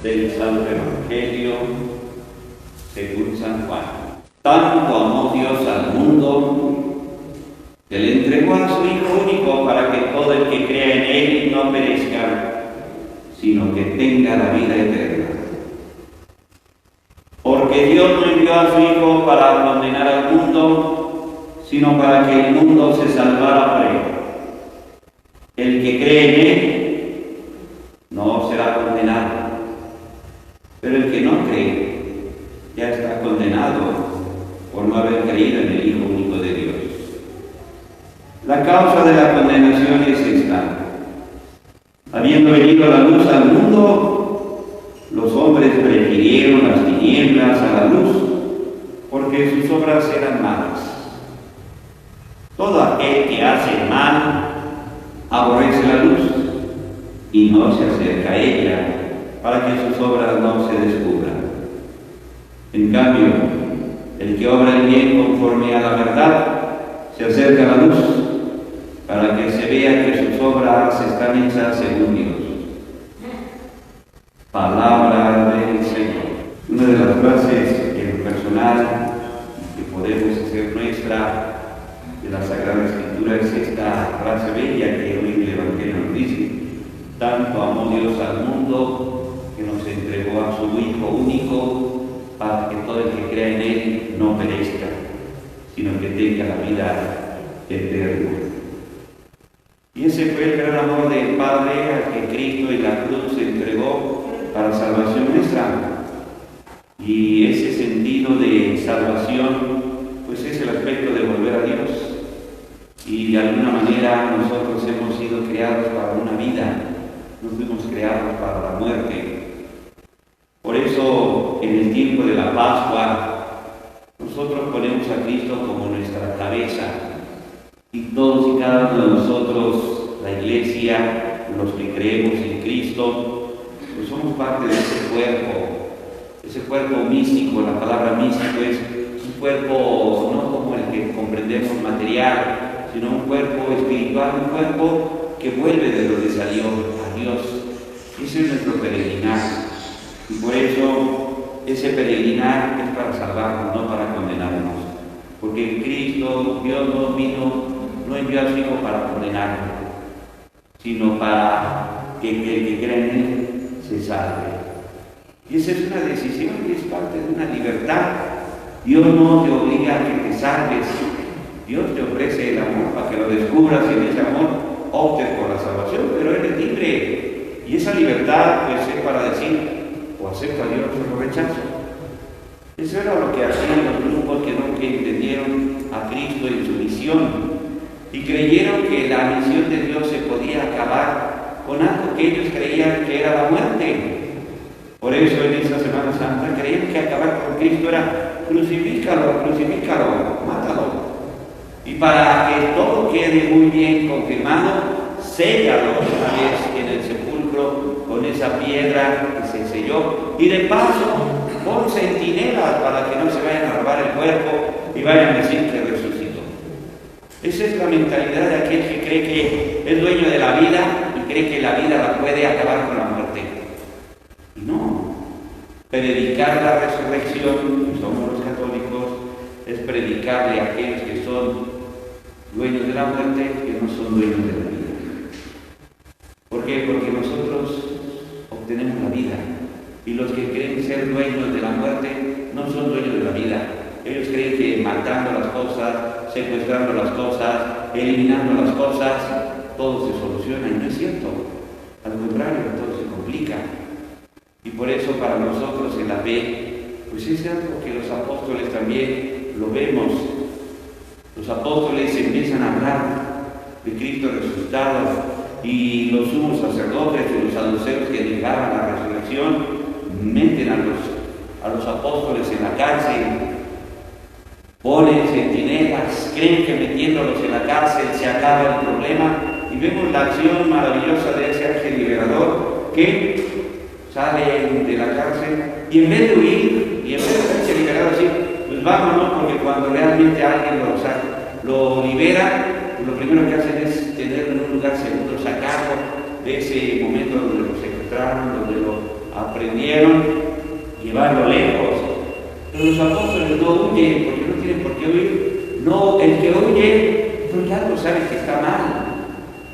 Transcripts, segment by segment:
Del Santo Evangelio según San Juan. Tanto amó Dios al mundo que le entregó a su Hijo único para que todo el que crea en Él no perezca, sino que tenga la vida eterna. Porque Dios no envió a su Hijo para condenar al mundo, sino para que el mundo se salvara por Él. El que cree en Él no será condenado, pero el que no cree ya está condenado por no haber creído en el Hijo único de Dios. La causa de la condenación es esta: habiendo venido la luz al mundo, los hombres prefirieron las tinieblas a la luz, porque sus obras eran malas. Todo aquel que hace mal aborrece la luz y no se acerca a ella, para que sus obras no se descubran. En cambio, el que obra el bien conforme a la verdad se acerca a la luz, para que se vea que sus obras están hechas según Dios. Palabra del Señor. Una de las frases en lo personal que podemos hacer nuestra de la Sagrada Escritura es esta frase bella que hoy el Evangelio nos dice: tanto amó Dios al mundo que nos entregó a su Hijo único para que todo el que crea en Él no perezca, sino que tenga la vida eterna. Y ese fue el gran amor del Padre al que Cristo en la cruz se entregó para salvación nuestra. Y ese sentido de salvación, pues es el aspecto de volver a Dios. Y de alguna manera nosotros hemos sido creados para una vida, no fuimos creados para la muerte. Por eso, en el tiempo de la Pascua, nosotros ponemos a Cristo como nuestra cabeza. Y todos y cada uno de nosotros, la Iglesia, los que creemos en Cristo, pues somos parte de ese cuerpo místico. La palabra místico es un cuerpo no como el que comprendemos material, sino un cuerpo espiritual, un cuerpo que vuelve de donde salió a Dios. Ese es nuestro peregrinar. Y por eso ese peregrinar es para salvarnos, no para condenarnos. Porque Cristo, Dios no envió a su Hijo para condenarnos, sino para que el que cree en Él se salve. Y esa es una decisión y es parte de una libertad. Dios no te obliga a que te salves. Dios te ofrece el amor para que lo descubras y en ese amor optes por la salvación, pero eres libre. Y esa libertad pues es para decir: o acepto a Dios o lo rechazo. Eso era lo que hacían los grupos que no entendieron a Cristo en su misión y creyeron que la misión de Dios se podía acabar con algo que ellos creían que era la muerte. Por eso en esta Semana Santa creían que acabar con Cristo era crucifícalo, mátalo. Y para que todo quede muy bien confirmado, séllalo una vez en el sepulcro con esa piedra que se selló. Y de paso, pon centinelas para que no se vayan a robar el cuerpo y vayan a decir que resucitó. Esa es la mentalidad de aquel que cree que es dueño de la vida y cree que la vida la puede acabar con la muerte. Y no. Predicar la resurrección, que somos los católicos, es predicarle a aquellos que son dueños de la muerte, que no son dueños de la vida. ¿Por qué? Porque nosotros obtenemos la vida. Y los que creen ser dueños de la muerte no son dueños de la vida. Ellos creen que matando las cosas, secuestrando las cosas, eliminando las cosas, todo se soluciona. Y no es cierto. Al contrario, todo se complica. Y por eso para nosotros en la fe, pues es algo que los apóstoles también lo vemos. Los apóstoles empiezan a hablar de Cristo resucitado y los sumos sacerdotes y los saduceos que negaban la resurrección meten a los apóstoles en la cárcel, ponen centinelas, creen que metiéndolos en la cárcel se acaba el problema y vemos la acción maravillosa de ese ángel liberador que sale de la cárcel y en vez de huir y en vez de verse liberado así, pues vámonos, porque cuando realmente alguien lo libera, lo primero que hacen es tenerlo en un lugar seguro, sacarlo de ese momento donde lo secuestraron, donde lo pretendieron llevarlo lejos. Pero los apóstoles no huyen porque no tienen por qué huir. No, el que huye porque algo sabe que está mal.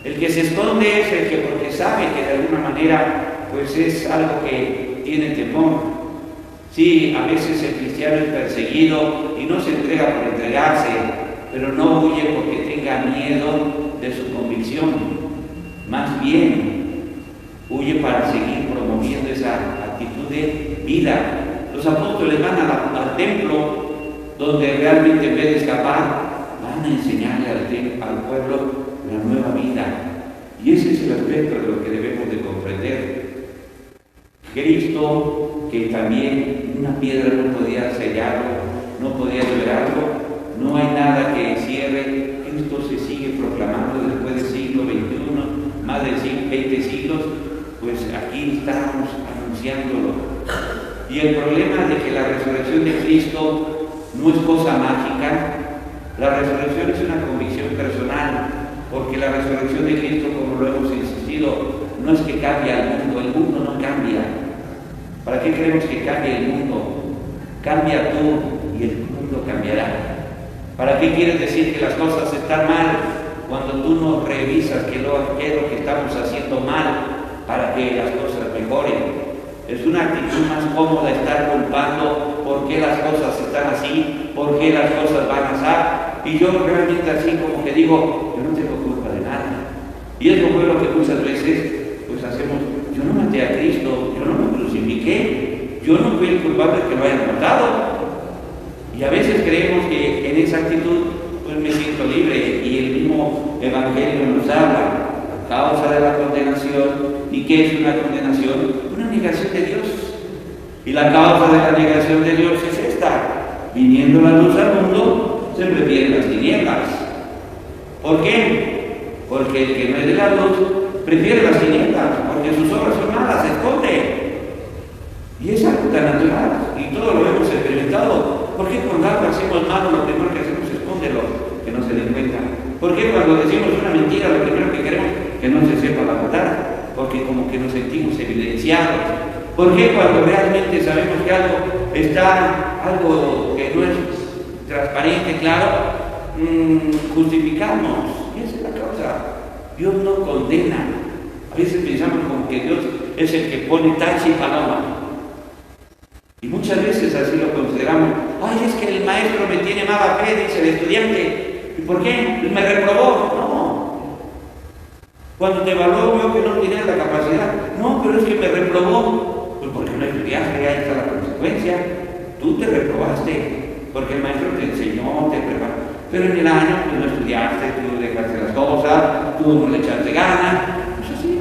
El que se esconde es el que porque sabe que de alguna manera pues es algo que tiene temor. Sí, a veces el cristiano es perseguido y no se entrega por entregarse, pero no huye porque tenga miedo de su convicción. Más bien, huye para seguir promoviendo esa actitud de vida. Los apóstoles van al templo donde realmente en vez de escapar, van a enseñarle al pueblo la nueva vida. Y ese es el aspecto de lo que debemos de comprender. Cristo, que también una piedra no podía sellarlo, no podía liberarlo, no hay nada que cierre. Cristo se sigue proclamando después del siglo XXI, más de 20 siglos, pues aquí estamos anunciándolo. Y el problema de que la resurrección de Cristo no es cosa mágica. La resurrección es una convicción personal, porque la resurrección de Cristo, como lo hemos insistido, no es que cambie al mundo, el mundo no cambia. ¿Para qué queremos que cambie el mundo? Cambia tú y el mundo cambiará. ¿Para qué quieres decir que las cosas están mal cuando tú no revisas qué es lo que estamos haciendo mal para que las cosas mejoren? Es una actitud más cómoda estar culpando por qué las cosas están así, por qué las cosas van así. Y yo realmente así como que digo, yo no tengo culpa de nada. Y eso fue lo que muchas veces pues hacemos. Yo no maté a Cristo, yo no me crucifiqué, yo no fui el culpable que lo hayan matado. Y a veces creemos que en esa actitud pues me siento libre, y el mismo Evangelio nos habla a causa de la condenación. ¿Y qué es una condenación? Una negación de Dios. Y la causa de la negación de Dios es esta: viniendo la luz al mundo, se prefieren las tinieblas. ¿Por qué? Porque el que no es de la luz prefiere las tinieblas, porque sus obras son malas, se esconde. Y es algo tan natural, y todo lo hemos experimentado. ¿Por qué cuando algo hacemos malo, lo primero que hacemos es esconderlo, que no se den cuenta? ¿Por qué cuando decimos una mentira, lo primero que queremos que no se sepa la verdad? Porque como que nos sentimos evidenciados. ¿Por qué cuando realmente sabemos que algo que no es transparente, claro, justificamos? Y esa es la causa. Dios no condena. A veces pensamos como que Dios es el que pone tache y paloma. Y muchas veces así lo consideramos. Ay, es que el maestro me tiene mala fe, dice el estudiante. ¿Y por qué? Pues me reprobó. No. Cuando te evaluó, vio que no tenías la capacidad. No, pero es que me reprobó. Pues porque no estudiaste, ahí está la consecuencia. Tú te reprobaste, porque el maestro te enseñó, te preparó. Pero en el año pues no estudiaste, tú dejaste las cosas, tú no le echaste ganas. Pues así.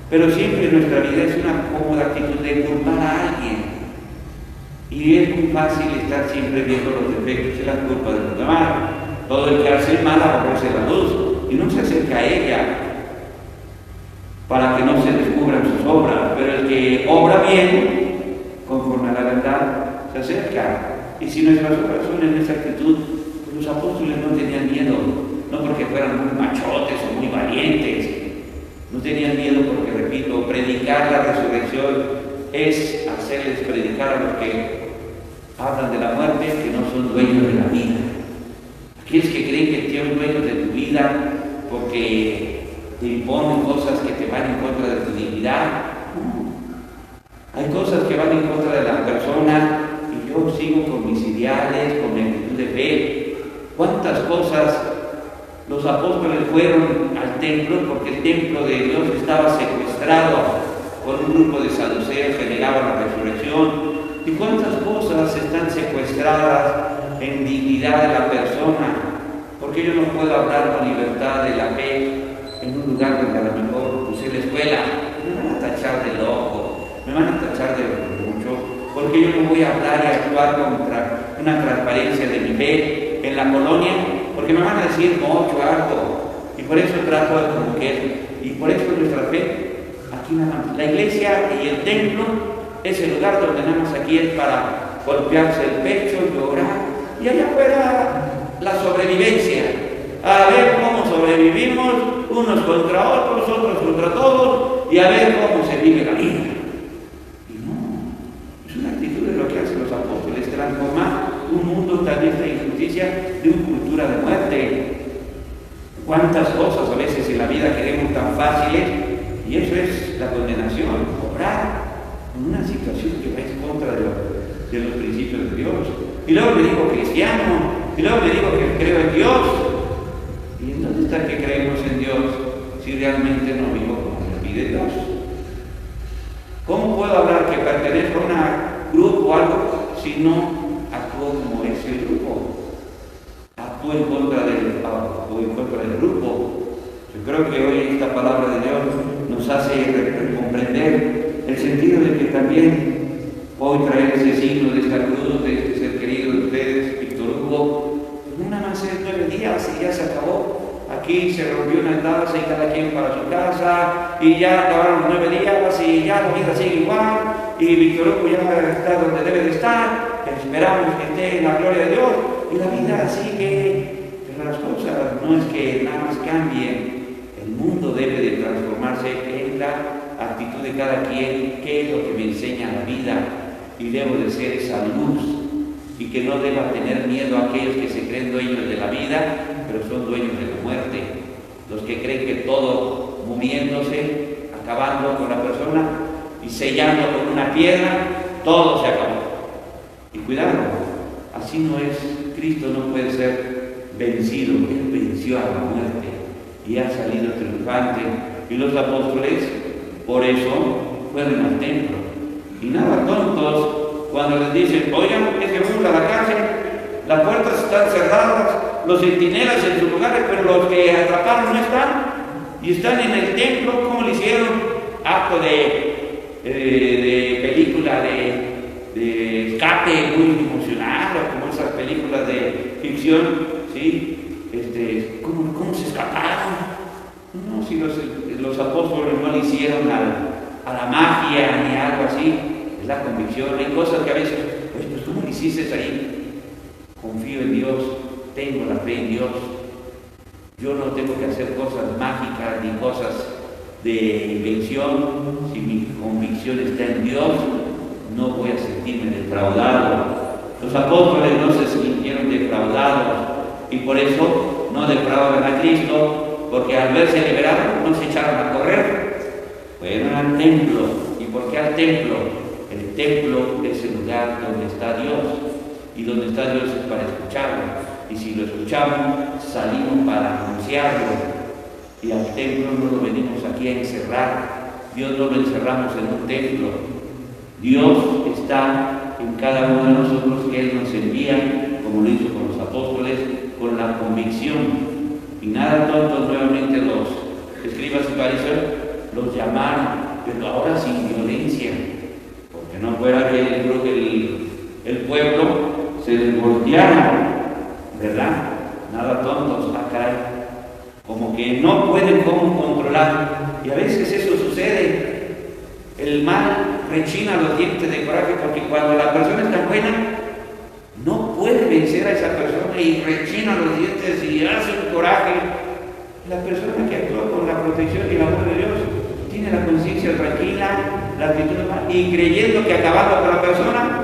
Pero siempre nuestra vida es una cómoda actitud de culpar a alguien. Y es muy fácil estar siempre viendo los defectos y las culpas de los demás. Todo el que hace mal aborrece la luz y no se acerca a ella para que no se descubran sus obras. Pero el que obra bien, conforme a la verdad, se acerca. Y si nuestras obras son en esa actitud, pues los apóstoles no tenían miedo, no porque fueran muy machotes o muy valientes. No tenían miedo porque, repito, predicar la resurrección es hacerles predicar a los que hablan de la muerte que no son dueños de la vida. Aquellos que creen que son dueños de tu vida porque te imponen cosas que te van en contra de tu dignidad. No. Hay cosas que van en contra de la persona y yo sigo con mis ideales, con mi actitud de fe. ¿Cuántas cosas? Los apóstoles fueron al templo porque el templo de Dios estaba secuestrado por un grupo de saduceos que negaban la resurrección. ¿Y cuántas cosas están secuestradas en dignidad de la persona? Porque yo no puedo hablar con libertad de la fe en un lugar donde a lo mejor puse la escuela. Me van a tachar de loco, me van a tachar de mucho, porque yo no voy a hablar y actuar contra una transparencia de mi fe en la colonia, porque me van a decir mucho, harto, y por eso trato de como que, y por eso nuestra fe, aquí nada más, la iglesia y el templo es el lugar donde nada más aquí es para golpearse el pecho, llorar, y allá afuera la sobrevivencia, a ver cómo sobrevivimos, unos contra otros, otros contra todos, y a ver cómo se vive la vida. cuántas cosas a veces en la vida queremos tan fáciles, y eso es la condenación, obrar en una situación que va en contra de los principios de Dios. Y luego le digo cristiano, y luego le digo que creo en Dios. ¿Y en dónde está que creemos en Dios si realmente no vivo como me pide Dios? ¿Cómo puedo hablar que pertenezco a un grupo o algo si no actúo como ese grupo? Actúo en contra del grupo. Yo creo que hoy esta palabra de Dios nos hace comprender el sentido de que también hoy traer ese signo de esta cruz, de este ser querido de ustedes, Víctor Hugo, no nada más es 9 días y ya se acabó. Aquí se rompió una taza y cada quien para su casa, y ya acabaron los 9 días y ya la vida sigue igual, y Víctor Hugo ya está donde debe de estar, esperamos que esté en la gloria de Dios, y la vida sigue. Pero las cosas no es que nada más cambien, el mundo debe de transformarse en la actitud de cada quien, qué es lo que me enseña la vida, y debo de ser esa luz, y que no deba tener miedo a aquellos que se creen dueños de la vida, pero son dueños de la muerte, los que creen que todo muriéndose, acabando con la persona y sellando con una piedra, todo se acabó. Y cuidado, así no es. Cristo no puede ser vencido, Él venció a la muerte y ha salido triunfante, y los apóstoles por eso fueron al templo. Y nada tontos cuando les dicen, oigan, es que fuimos a la cárcel, las puertas están cerradas, los centinelas en sus lugares, pero los que atraparon no están, y están en el templo. ¿Cómo le hicieron? Acto de película de escape muy emocional, o como esas películas de ficción, ¿sí? ¿Cómo se escaparon? No, si los apóstoles no le hicieron a la magia ni algo así, es la convicción. Hay cosas que a veces, pues ¿cómo lo hiciste ahí? Confío en Dios, tengo la fe en Dios. Yo no tengo que hacer cosas mágicas ni cosas de invención. Si mi convicción está en Dios, no voy a sentirme defraudado. Los apóstoles no se sintieron defraudados, y por eso no defraudaron a Cristo, porque al verse liberados no se echaron a correr, fueron al templo. ¿Y por qué al templo? El templo es el lugar donde está Dios, y donde está Dios es para escucharlo, y si lo escuchamos, salimos para anunciarlo. Y al templo no lo venimos aquí a encerrar, Dios no lo encerramos en un templo. Dios está en cada uno de nosotros, que Él nos envía, como lo hizo con los apóstoles, con la convicción. Y nada tontos, nuevamente los escribas y fariseos los llamaron, pero ahora sin violencia, porque no fuera que el pueblo se desvolteara, ¿verdad? Nada tontos, caray, como que no pueden cómo controlar. Y a veces eso sucede. El mal rechina los dientes de coraje, porque cuando la persona está buena, no puede vencer a esa persona y rechina los dientes y hace un coraje. La persona que actúa con la protección y el amor de Dios tiene la conciencia tranquila, la actitud normal, y creyendo que acabando con la persona,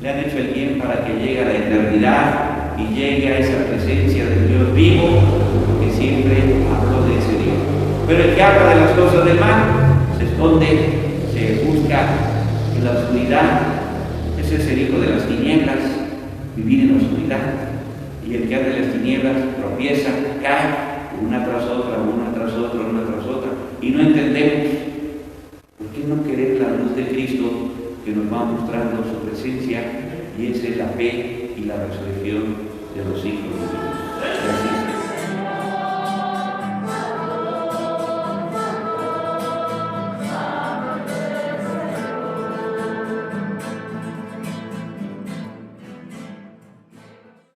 le han hecho el bien para que llegue a la eternidad y llegue a esa presencia del Dios vivo, que siempre habló de ese Dios. Pero el que habla de las cosas del mal se esconde, se busca en la oscuridad. Ese es el hijo de las tinieblas, vivir en la oscuridad. Y el que anda en las tinieblas tropieza, cae, una tras otra, una tras otra, una tras otra. Y no entendemos. ¿Por qué no querer la luz de Cristo que nos va mostrando su presencia? Y esa es la fe y la resurrección de los hijos de Dios.